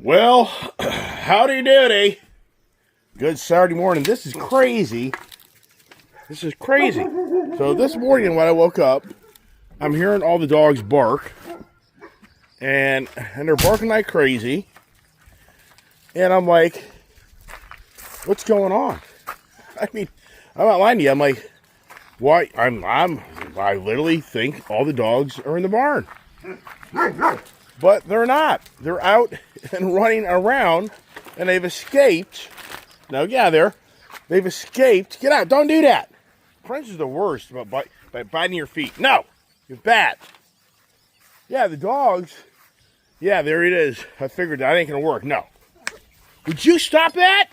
Well, howdy doody. Good Saturday morning. This is crazy. This is crazy. So this morning when I woke up, I'm hearing all the dogs bark. And they're barking like crazy. And I'm like, what's going on? I mean, I'm not lying to you. I'm like, why? I literally think all the dogs are in the barn. But they're not. They're out and running around, and they've escaped. Now, yeah, they've escaped. Get out. Don't do that. French is the worst about biting your feet. No, you're bad. Yeah, the dogs. Yeah, there it is. I figured that ain't going to work. No. Would you stop that?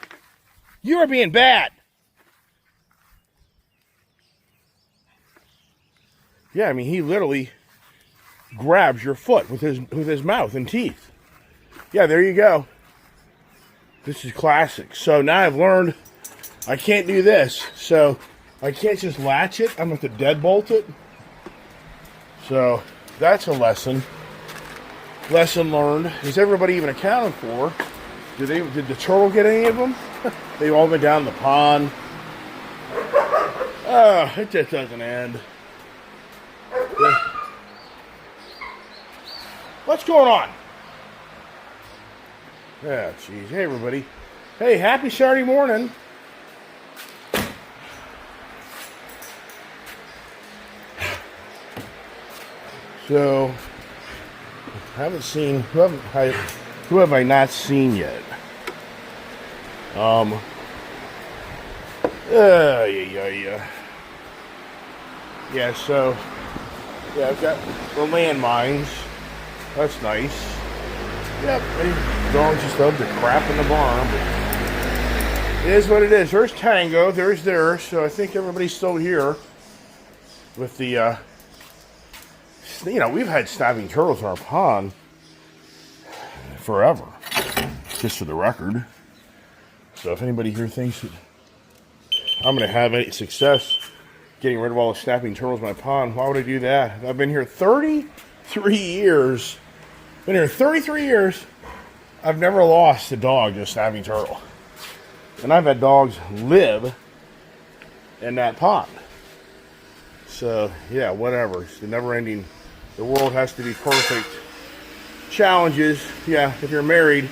You are being bad. Yeah, I mean, he literally grabs your foot with his mouth and teeth. Yeah, there you go. This is classic. So now I've learned I can't do this. So I can't just latch it. I'm going to have to deadbolt it. So that's a lesson. Lesson learned. Is everybody even accounted for? Did the turtle get any of them? They all went down the pond. Oh, it just doesn't end. What's going on? Yeah, jeez. Hey, everybody. Hey, happy Saturday morning. So, who have I not seen yet? Yeah, so, yeah, I've got the landmines. That's nice. Yep, dogs just love to crap in the barn. But it is what it is. There's Tango. There's there. So I think everybody's still here with the, we've had snapping turtles in our pond forever, just for the record. So if anybody here thinks that I'm going to have any success getting rid of all the snapping turtles in my pond, why would I do that? I've been here 33 years. Been here 33 years. I've never lost a dog to a snapping turtle. And I've had dogs live in that pond. So, yeah, whatever. It's the never-ending. The world has to be perfect. Challenges. Yeah, if you're married,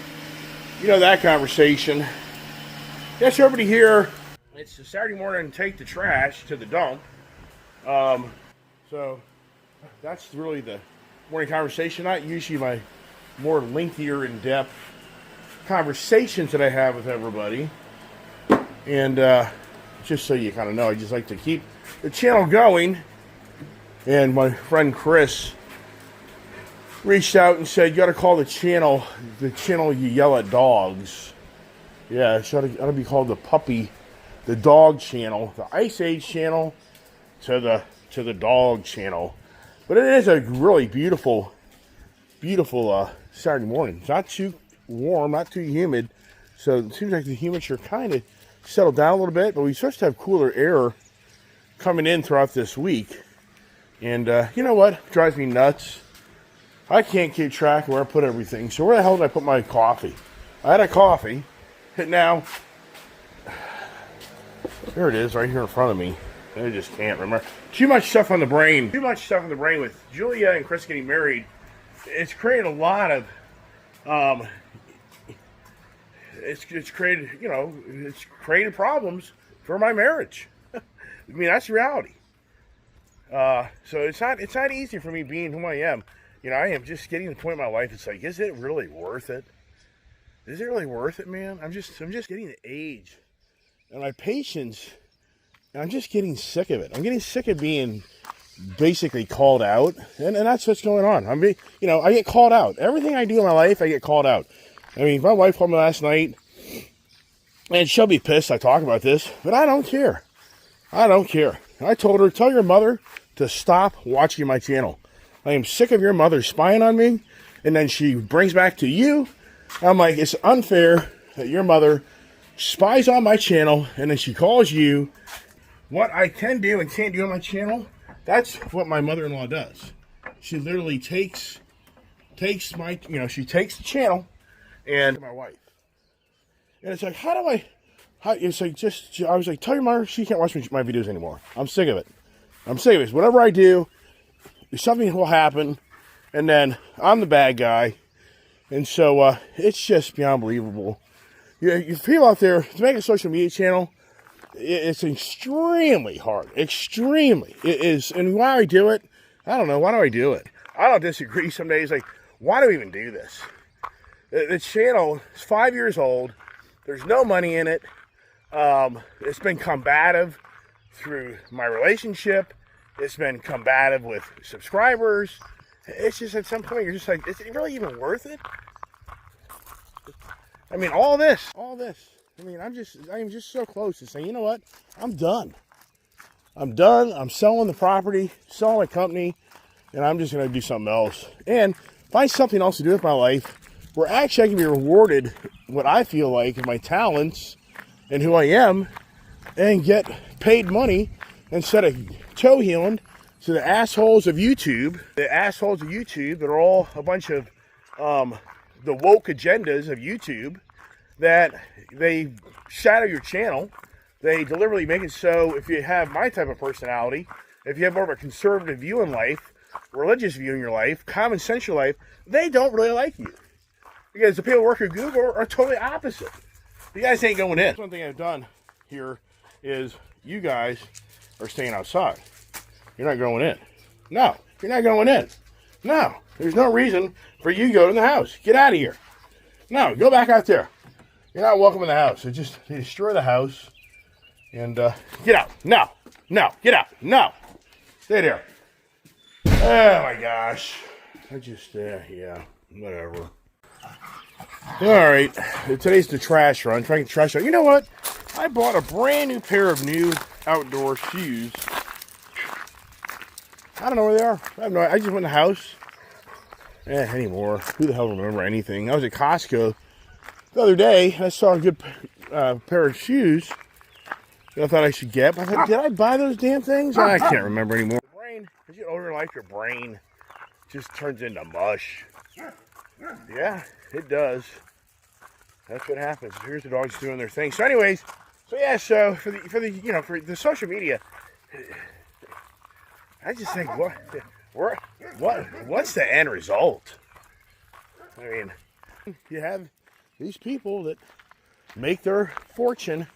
you know that conversation. Yes, everybody here. It's a Saturday morning, take the trash to the dump. So, that's really the morning conversation. Not usually my more lengthier, in-depth conversations that I have with everybody. And just so you kind of know, I just like to keep the channel going. And my friend Chris reached out and said, you got to call the channel you yell at dogs. Yeah, it ought to be called the dog channel, the Ice Age channel to the dog channel. But it is a really beautiful Saturday morning. It's not too warm, not too humid. So it seems like the humidity kind of settled down a little bit. But we're supposed to have cooler air coming in throughout this week. And you know what drives me nuts? I can't keep track of where I put everything. So where the hell did I put my coffee? I had a coffee. Now, there it is right here in front of me. I just can't remember. Too much stuff on the brain. Too much stuff on the brain with Julia and Chris getting married. It's created a lot of, it's created problems for my marriage. I mean, that's reality. So it's not easy for me being who I am. You know, I am just getting to the point in my life. It's like, is it really worth it? Is it really worth it, man? I'm just getting the age and my patience. And I'm just getting sick of it. I'm getting sick of being basically called out, and that's what's going on. I get called out. Everything I do in my life, I get called out. I mean, my wife called me last night, and she'll be pissed I talk about this, but I don't care. I don't care. I told her, tell your mother to stop watching my channel. I am sick of your mother spying on me, and then she brings back to you. I'm like, it's unfair that your mother spies on my channel, and then she calls you. What I can do and can't do on my channel, that's what my mother-in-law does. She literally takes my, she takes the channel and my wife. And it's like, it's like, I was like, tell your mother she can't watch my videos anymore. I'm sick of it. I'm sick of it. Whatever I do, something will happen, and then I'm the bad guy. And so it's just beyond believable. You feel out there, to make a social media channel, it's extremely hard. Extremely. It is. And why I do it, I don't know. Why do I do it? I don't disagree some days. Like, why do we even do this? The channel is 5 years old. There's no money in it. It's been combative through my relationship. It's been combative with subscribers. It's just at some point you're just like, is it really even worth it? I mean, all this. I mean, I'm just so close to saying, you know what? I'm done. I'm selling the property, selling my company, and I'm just going to do something else. And find something else to do with my life where actually I can be rewarded what I feel like of my talents and who I am, and get paid money instead of toe healing to the assholes of YouTube. The assholes of YouTube that are all a bunch of the woke agendas of YouTube, that they shadow your channel. They deliberately make it so if you have my type of personality, if you have more of a conservative view in life, religious view in your life, common sense in your life, they don't really like you. Because the people who work at Google are totally opposite. You guys ain't going in. One thing I've done here is you guys are staying outside. You're not going in. No, you're not going in. No, there's no reason for you to go in the house. Get out of here. No, go back out there. You're not welcome in the house. They destroy the house. And get out. No, get out. No. Stay there. Oh my gosh. Yeah, whatever. All right, today's the trash run. Trying to trash out. You know what? I bought a brand new pair of new outdoor shoes. I don't know where they are. I have no idea. I just went in the house. Anymore. Who the hell remember anything? I was at Costco the other day. I saw a good pair of shoes that I thought I should get. But I thought, did I buy those damn things? I can't remember anymore. Brain, as you get older in life, your brain just turns into mush. Yeah, it does. That's what happens. Here's the dogs doing their thing. So, anyways, so for the social media, I just think, what's the end result? I mean, you have these people that make their fortune.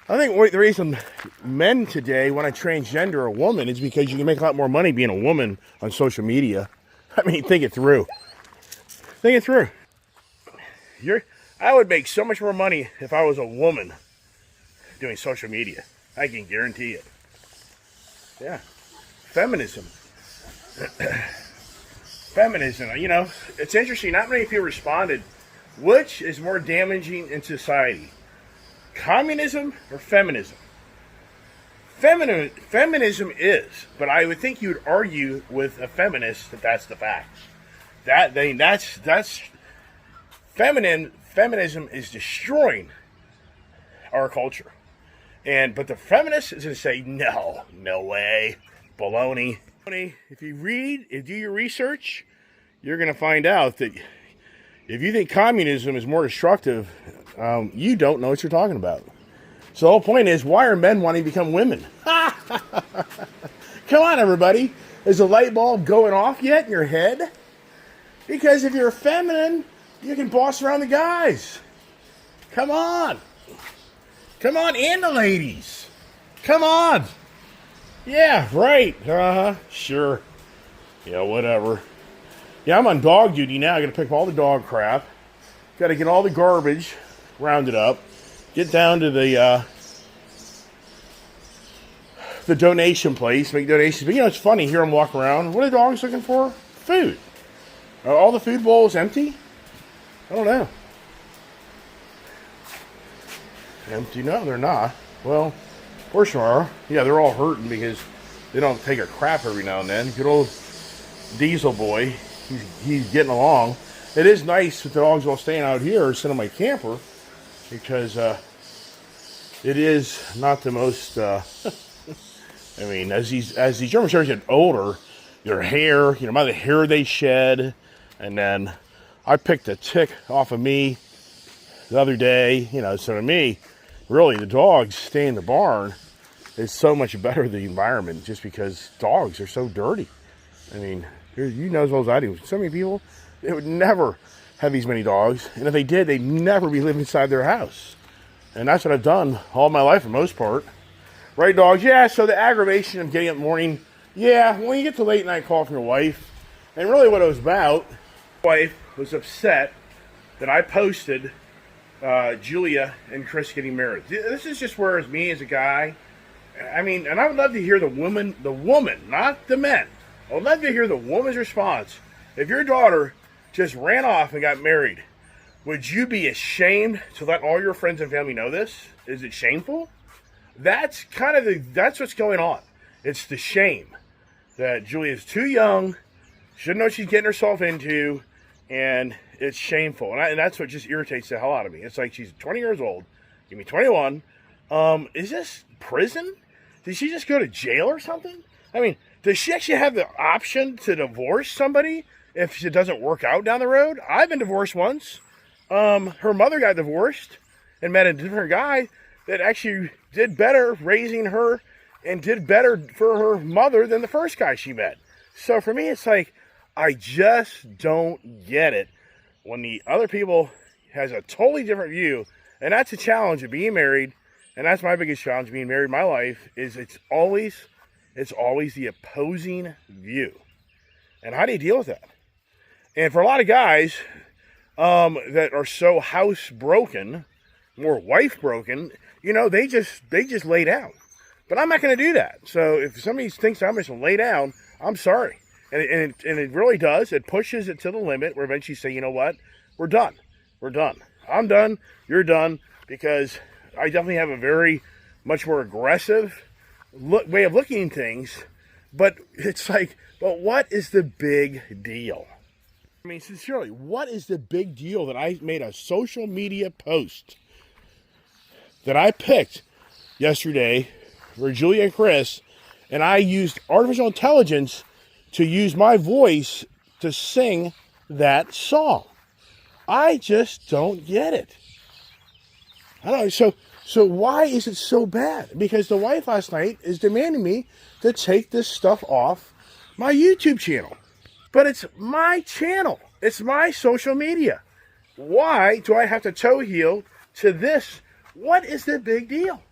I think the reason men today want to transgender a woman is because you can make a lot more money being a woman on social media. I mean, think it through. Think it through. I would make so much more money if I was a woman doing social media. I can guarantee it. Yeah. Feminism. Feminism. It's interesting. Not many people responded. Which is more damaging in society? Communism or feminism? Feminism is, but I would think you would argue with a feminist that that's the fact. That's feminism is destroying our culture. But the feminist is going to say, no way, baloney. If you do your research, you're going to find out that if you think communism is more destructive, you don't know what you're talking about. So the whole point is, why are men wanting to become women? Come on, everybody. Is the light bulb going off yet in your head? Because if you're feminine, you can boss around the guys. Come on. Come on, and the ladies. Come on. Yeah, right. Sure. Yeah, whatever. Yeah, I'm on dog duty now. I got to pick up all the dog crap. Got to get all the garbage rounded up. Get down to the donation place, make donations. But it's funny. Here I'm walking around. What are dogs looking for? Food. Are all the food bowls empty? I don't know. Empty? No, they're not. Well, of course they are. Yeah, they're all hurting because they don't take a crap every now and then. Good old Diesel boy. He's getting along. It is nice that the dogs all staying out here sitting in my camper because it is not the most. I mean, as these German Shepherds get older, their hair, by the hair they shed, and then I picked a tick off of me the other day, so to me, really, the dogs stay in the barn is so much better than the environment just because dogs are so dirty. I mean, you know as well as I do, so many people, they would never have these many dogs, and if they did, they'd never be living inside their house. And that's what I've done all my life for the most part. Right, dogs? Yeah, so the aggravation of getting up in the morning, yeah, when you get the late night call from your wife, and really what it was about, my wife was upset that I posted Julia and Chris getting married. This is just where, as me as a guy, I mean, and I would love to hear the woman, not the men. I would love to hear the woman's response. If your daughter just ran off and got married, would you be ashamed to let all your friends and family know this? Is it shameful? That's that's what's going on. It's the shame that Julia's too young, shouldn't know what she's getting herself into, and it's shameful. And that's what just irritates the hell out of me. It's like she's 20 years old, give me 21. Is this prison? Did she just go to jail or something? I mean, does she actually have the option to divorce somebody if it doesn't work out down the road? I've been divorced once. Her mother got divorced and met a different guy that actually did better raising her and did better for her mother than the first guy she met. So for me, it's like, I just don't get it when the other people has a totally different view. And that's a challenge of being married. And that's my biggest challenge being married in my life is it's always the opposing view. And how do you deal with that? And for a lot of guys that are so house broken, more wife broken, they just lay down. But I'm not going to do that. So if somebody thinks I'm just going to lay down, I'm sorry. And it really does. It pushes it to the limit where eventually you say, you know what? We're done. We're done. I'm done. You're done. Because I definitely have a very much more aggressive way of looking at things. But it's like, but what is the big deal? I mean, sincerely, what is the big deal that I made a social media post that I picked yesterday for Julia and Chris, and I used artificial intelligence to use my voice to sing that song? I just don't get it. I don't know. So why is it so bad? Because the wife last night is demanding me to take this stuff off my YouTube channel. But it's my channel. It's my social media. Why do I have to toe heel to this? What is the big deal?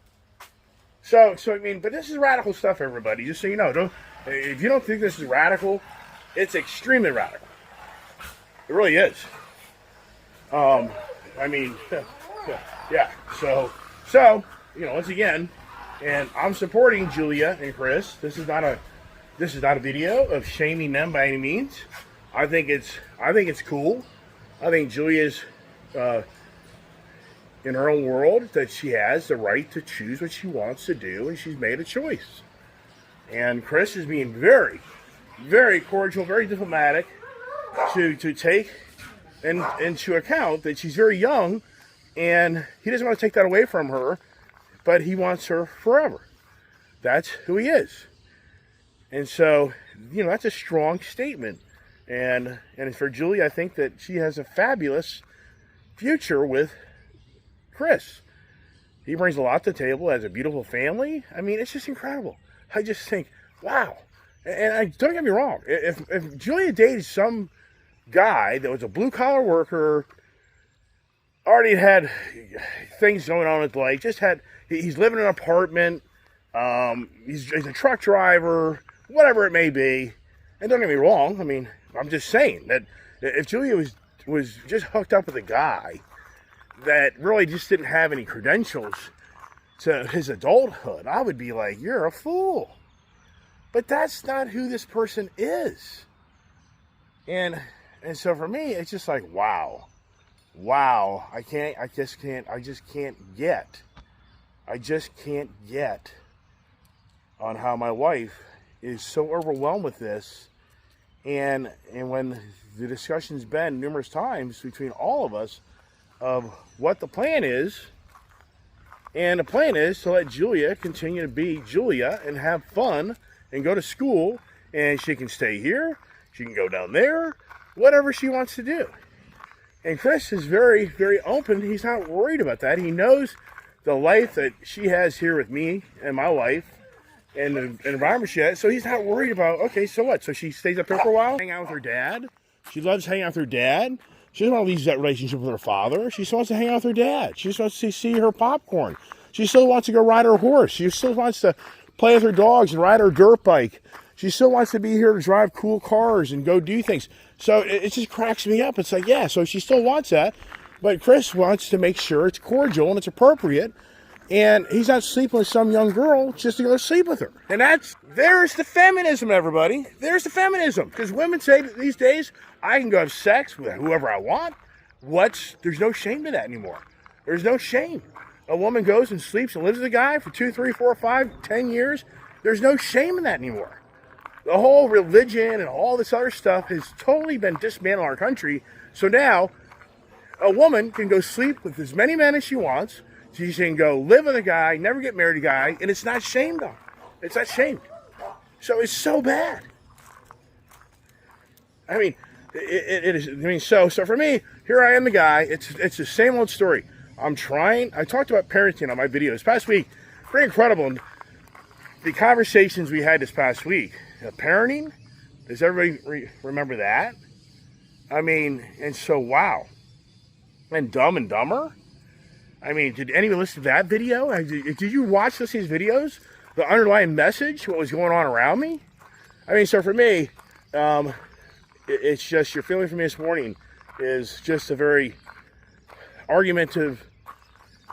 So I mean, but this is radical stuff, everybody. Just so you know, if you don't think this is radical, it's extremely radical. It really is. I mean, yeah. So once again, and I'm supporting Julia and Chris. This is not a video of shaming them by any means. I think it's cool. I think Julia's in her own world that she has the right to choose what she wants to do, and she's made a choice. And Chris is being very, very cordial, very diplomatic to take into account that she's very young, and he doesn't want to take that away from her, but he wants her forever. That's who he is. And so, that's a strong statement. And for Julie, I think that she has a fabulous future with Chris. He brings a lot to the table, has a beautiful family. I mean, it's just incredible. I just think, wow. And don't get me wrong. If Julia dated some guy that was a blue-collar worker, already had things going on with life, he's living in an apartment, he's a truck driver, whatever it may be. And don't get me wrong, I mean, I'm just saying that if Julia was just hooked up with a guy that really just didn't have any credentials to his adulthood, I would be like, you're a fool. But that's not who this person is. And so for me, it's just like, wow. I just can't get on how my wife is so overwhelmed with this. And when the discussion's been numerous times between all of us of what the plan is, and the plan is to let Julia continue to be Julia and have fun and go to school, and she can stay here, she can go down there, whatever she wants to do. And Chris is very, very open. He's not worried about that. He knows the life that she has here with me and my wife and the environment she has. So he's not worried about, okay, so what? So she stays up here for a while, hang out with her dad. She loves hanging out with her dad. She doesn't want to lose that relationship with her father. She just wants to hang out with her dad. She just wants to see her popcorn. She still wants to go ride her horse. She still wants to play with her dogs and ride her dirt bike. She still wants to be here to drive cool cars and go do things. So it just cracks me up. It's like, yeah, so she still wants that. But Chris wants to make sure it's cordial and it's appropriate. And he's not sleeping with some young girl just to go sleep with her. And there's the feminism, everybody. There's the feminism. Because women say that these days, I can go have sex with whoever I want. There's no shame to that anymore. There's no shame. A woman goes and sleeps and lives with a guy for 2, 3, 4, 5, 10 years. There's no shame in that anymore. The whole religion and all this other stuff has totally been dismantled in our country. So now, a woman can go sleep with as many men as she wants. She can go live with a guy, never get married to a guy, and it's not shamed on. It's not shamed. So it's so bad. I mean, it is. I mean, so for me, here I am, the guy. It's the same old story. I'm trying. I talked about parenting on my video this past week. Pretty incredible. The conversations we had this past week. Parenting. Does everybody remember that? I mean, and so wow. And Dumb and Dumber. I mean, did anyone listen to that video? Did you watch these videos? The underlying message, what was going on around me? I mean, so for me, it's just, your feeling for me this morning is just a very argumentative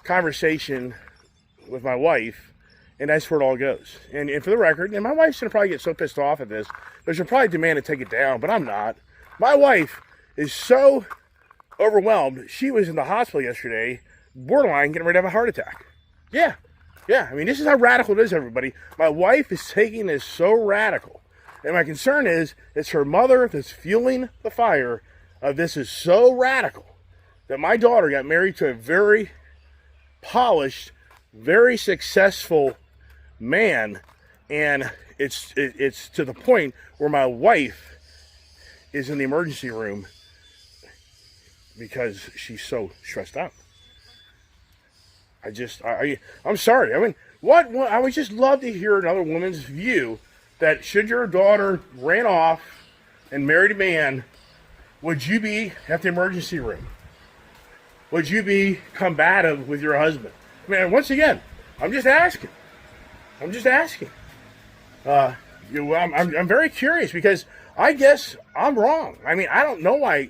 conversation with my wife, and that's where it all goes. And for the record, and my wife's going to probably get so pissed off at this, that she'll probably demand to take it down, but I'm not. My wife is so overwhelmed. She was in the hospital yesterday, borderline getting ready to have a heart attack. Yeah. I mean, this is how radical it is, everybody. My wife is taking this so radical. And my concern is, it's her mother that's fueling the fire of this is so radical that my daughter got married to a very polished, very successful man. And it's to the point where my wife is in the emergency room because she's so stressed out. I'm sorry. I mean, what I would just love to hear another woman's view that should your daughter ran off and married a man, would you be at the emergency room? Would you be combative with your husband? I mean, once again, I'm just asking. I'm very curious because I guess I'm wrong. I mean, I don't know why.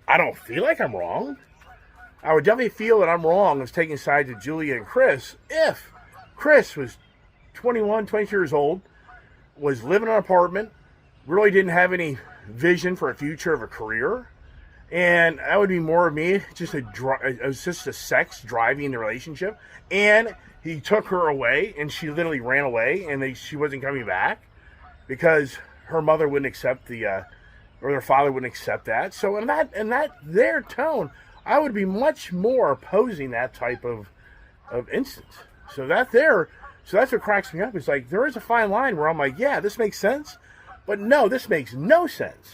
I don't feel like I'm wrong. I would definitely feel that I'm wrong as taking sides with Julia and Chris if Chris was 21, 22 years old, was living in an apartment, really didn't have any vision for a future of a career, and that would be more of me, just a sex driving the relationship, and he took her away, and she literally ran away, and she wasn't coming back because her mother wouldn't accept or their father wouldn't accept that. So in their tone, I would be much more opposing that type of instance. So that's what cracks me up. It's like there is a fine line where I'm like, yeah, this makes sense, but no, this makes no sense.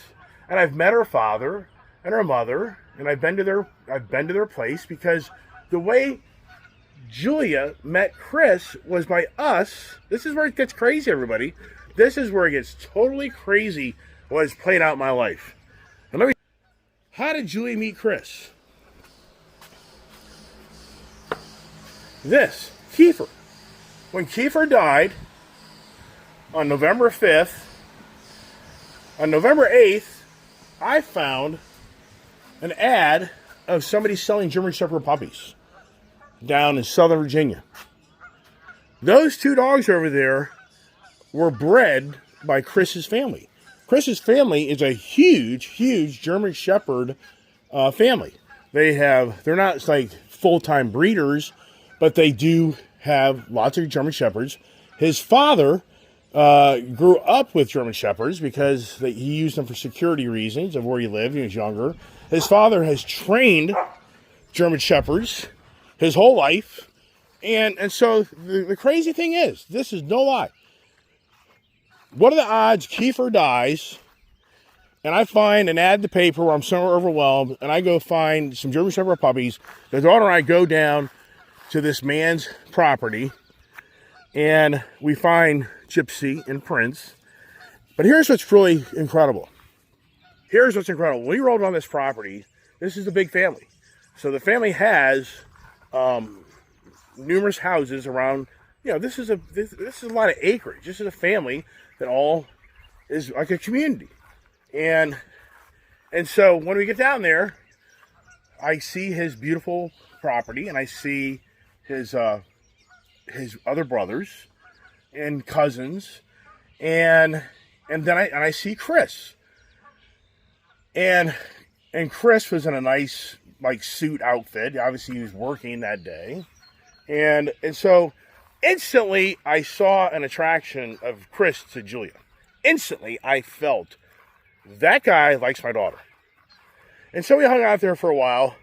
And I've met her father and her mother, and I've been to their place because the way Julia met Chris was by us. This is where it gets crazy, everybody. This is where it gets totally crazy. What has played out in my life. And how did Julia meet Chris? Kiefer. When Kiefer died on November 5th, on November 8th, I found an ad of somebody selling German Shepherd puppies down in Southern Virginia. Those two dogs over there were bred by Chris's family. Chris's family is a huge German Shepherd family. They're not like full-time breeders, but they do have lots of German Shepherds. His father grew up with German Shepherds because he used them for security reasons of where he lived when he was younger. His father has trained German Shepherds his whole life. And so the crazy thing is, this is no lie. What are the odds Kiefer dies and I find an ad in the paper where I'm so overwhelmed, and I go find some German Shepherd puppies. The daughter and I go down to this man's property, and we find Gypsy and Prince. But here's what's really incredible. Here's what's incredible. When we rolled on this property, this is a big family. So the family has numerous houses around. You know, this is a lot of acreage. This is a family that all is like a community. And so when we get down there, I see his beautiful property, and I see his other brothers and cousins, and then I see Chris. And Chris was in a nice like suit outfit. Obviously he was working that day. And so instantly I saw an attraction of Chris to Julia. Instantly I felt that guy likes my daughter. And so we hung out there for a while,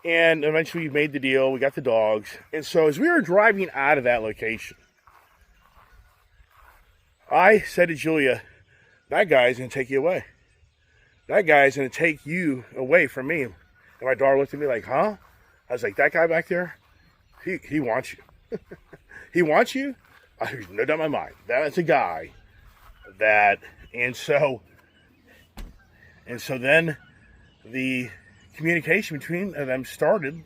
and eventually we made the deal. We got the dogs. And so as we were driving out of that location, I said to Julia, that guy's going to take you away. That guy's going to take you away from me. And my daughter looked at me like, huh? I was like, that guy back there, he wants you. He wants you? There's no doubt in my mind. That's a guy that, and so then the communication between them started.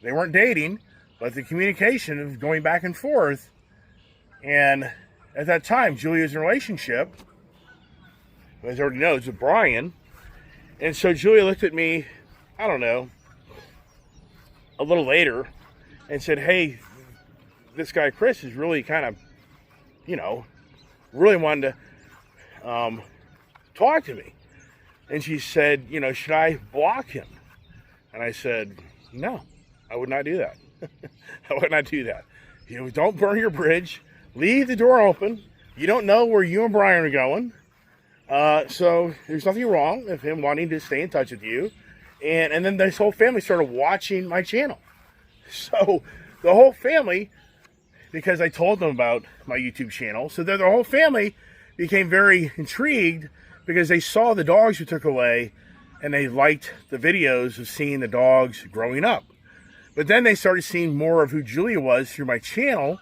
They weren't dating, but the communication of going back and forth. And at that time, Julia's in a relationship, as everybody knows, with Brian. And so Julia looked at me, I don't know, a little later and said, hey, this guy Chris is really kind of, really wanted to talk to me. And she said, should I block him? And I said, no, I would not do that. I would not do that. Don't burn your bridge. Leave the door open. You don't know where you and Brian are going. So there's nothing wrong with him wanting to stay in touch with you. And then this whole family started watching my channel. So the whole family, because I told them about my YouTube channel, so the whole family became very intrigued because they saw the dogs we took away and they liked the videos of seeing the dogs growing up. But then they started seeing more of who Julia was through my channel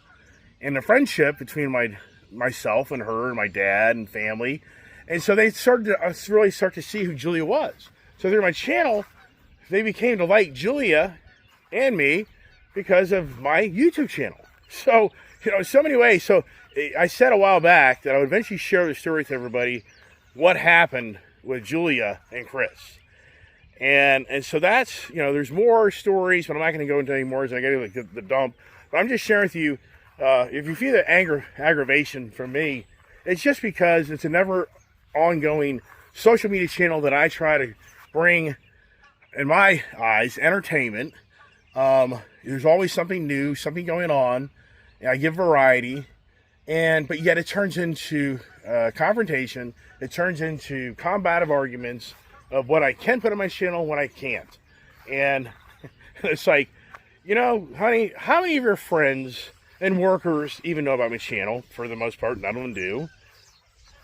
and the friendship between myself and her and my dad and family. And so they started to really start to see who Julia was. So through my channel, they became to like Julia and me because of my YouTube channel. So, so many ways. So I said a while back that I would eventually share the story with everybody, what happened with Julia and Chris. And so that's, there's more stories, but I'm not going to go into any more as I get to the dump. But I'm just sharing with you, if you feel the aggravation from me, it's just because it's a never ongoing social media channel that I try to bring, in my eyes, entertainment. There's always something new, something going on. I give variety, but yet it turns into confrontation. It turns into combative arguments of what I can put on my channel and what I can't. And it's like, honey, how many of your friends and workers even know about my channel? For the most part, none of them do.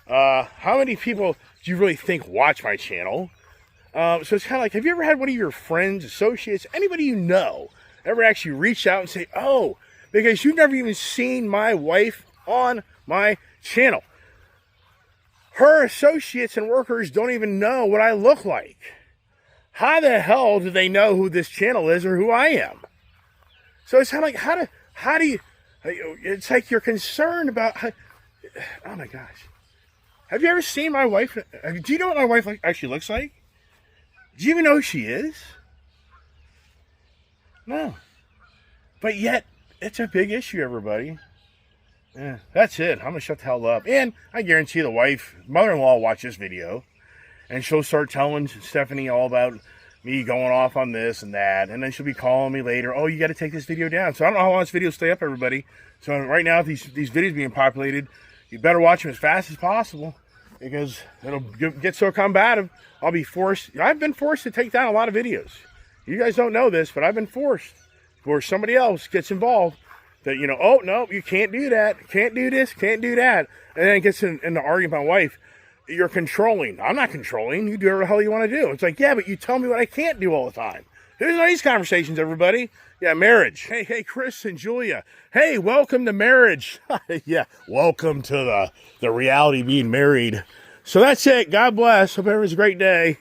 How many people do you really think watch my channel? So it's kind of like, have you ever had one of your friends, associates, anybody you know, ever actually reach out and say, oh, because you've never even seen my wife on my channel. Her associates and workers don't even know what I look like. How the hell do they know who this channel is or who I am? So it's kind of like, how do you, it's like you're concerned about, oh my gosh. Have you ever seen my wife? Do you know what my wife actually looks like? Do you even know who she is? No. But yet, it's a big issue, everybody. Yeah, that's it. I'm going to shut the hell up. And I guarantee the mother-in-law will watch this video. And she'll start telling Stephanie all about me going off on this and that. And then she'll be calling me later. Oh, you got to take this video down. So I don't know how long this video will stay up, everybody. So right now, these videos being populated, you better watch them as fast as possible. Because it'll get so combative. I've been forced to take down a lot of videos. You guys don't know this, but I've been forced. Or somebody else gets involved. That, oh, no, you can't do that. Can't do this, can't do that. And then it gets in the argument with my wife. you're controlling. I'm not controlling. You do whatever the hell you want to do. It's like, yeah, but you tell me what I can't do all the time. Who's on these conversations, everybody? Yeah, marriage. Hey, Chris and Julia. Hey, welcome to marriage. Yeah, welcome to the reality of being married. So that's it. God bless. Hope everyone's a great day.